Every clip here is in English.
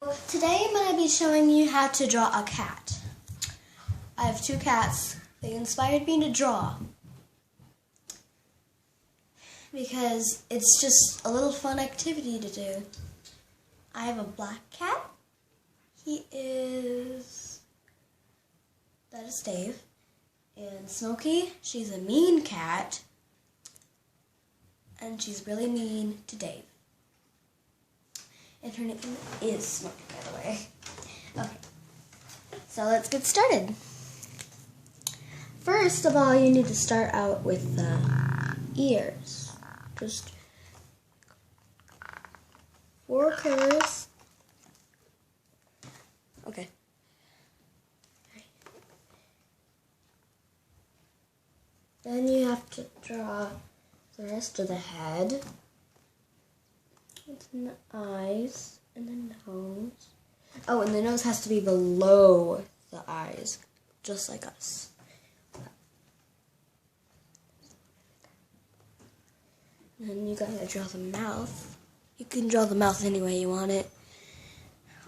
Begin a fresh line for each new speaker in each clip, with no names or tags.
Today I'm going to be showing you how to draw a cat. I have two cats. They inspired me to draw because it's just a little fun activity to do. I have a black cat. That is Dave. And Smokey, she's a mean cat. And she's really mean to Dave. And her name is Smokey, by the way. Okay, so let's get started. First of all, you need to start out with the ears. Just 4 curves. Okay. Then you have to draw the rest of the head. And the eyes and the nose. Oh, and the nose has to be below the eyes, just like us. And then you gotta draw the mouth. You can draw the mouth any way you want it.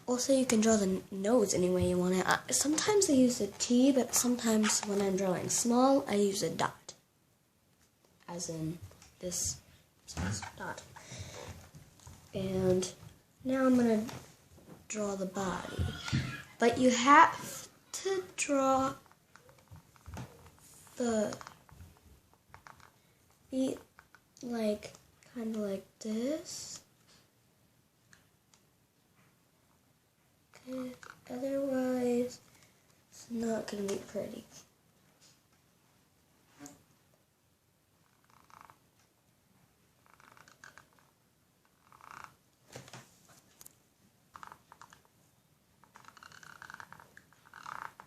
Also, you can draw the nose any way you want it. Sometimes I use a T, but sometimes when I'm drawing small, I use a dot. As in this size dot. And now I'm going to draw the body. But you have to draw the feet like kind of like this. Okay, otherwise it's not going to be pretty.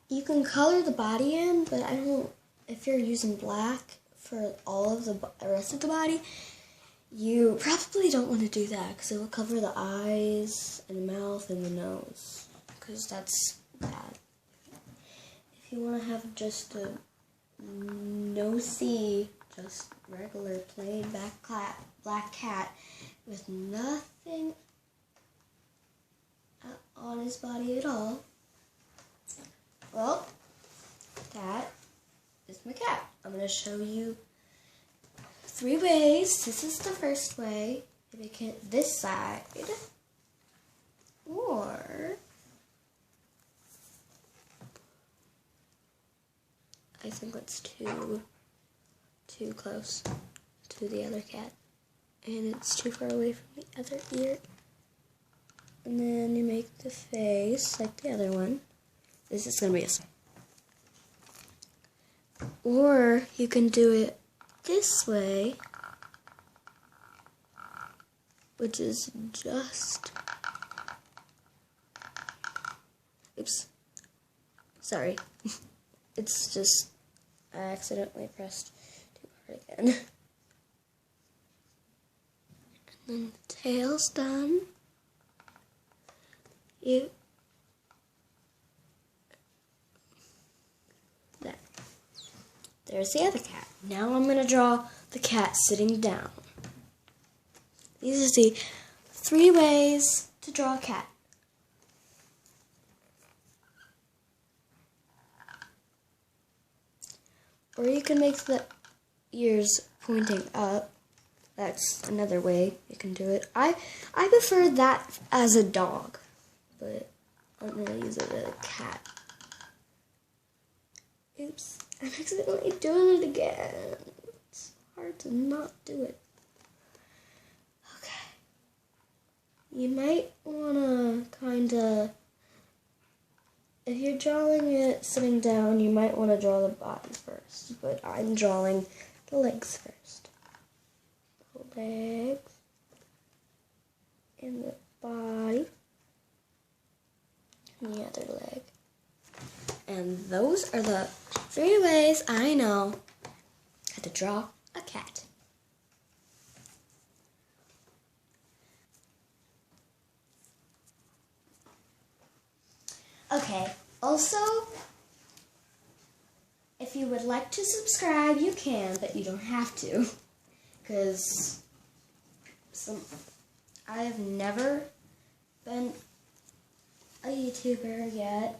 You can color the body in, but if you're using black for all of the rest of the body, you probably don't want to do that because it will cover the eyes and the mouth and the nose, because that's bad. If you want to have just a nosy, just regular plain black cat with nothing on his body at all, well, that is my cat. I'm going to show you 3 ways. This is the first way. You make it this side. Or I think that's too close to the other cat. And it's too far away from the other ear. And then you make the face like the other one. This is going to be a... Or you can do it this way, which is just... Oops. Sorry. It's just... I accidentally pressed too hard again. And then the tail's done. There's the other cat. Now I'm going to draw the cat sitting down. These are the 3 ways to draw a cat. Or you can make the ears pointing up. That's another way you can do it. I prefer that as a dog, but I'm going to use it as a cat. Oops. I'm accidentally doing it again. It's hard to not do it. Okay. You might want to if you're drawing it sitting down, you might want to draw the body first. But I'm drawing the legs first. The legs. And the body. And the other leg. And those are the 3 ways I know how to draw a cat. Okay, also, if you would like to subscribe, you can, but you don't have to. Because I have never been YouTuber yet,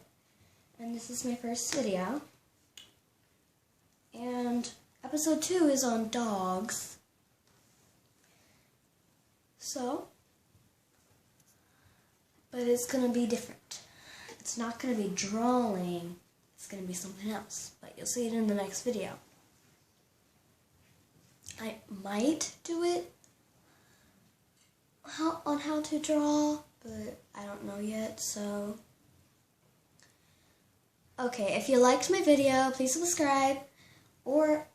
and this is my first video. And episode 2 is on dogs. So, but it's gonna be different. It's not gonna be drawing, it's gonna be something else, but you'll see it in the next video. I might do it on how to draw, but I don't know yet, so. Okay, if you liked my video, please subscribe, or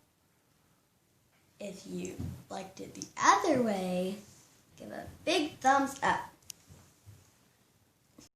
if you liked it the other way, give a big thumbs up.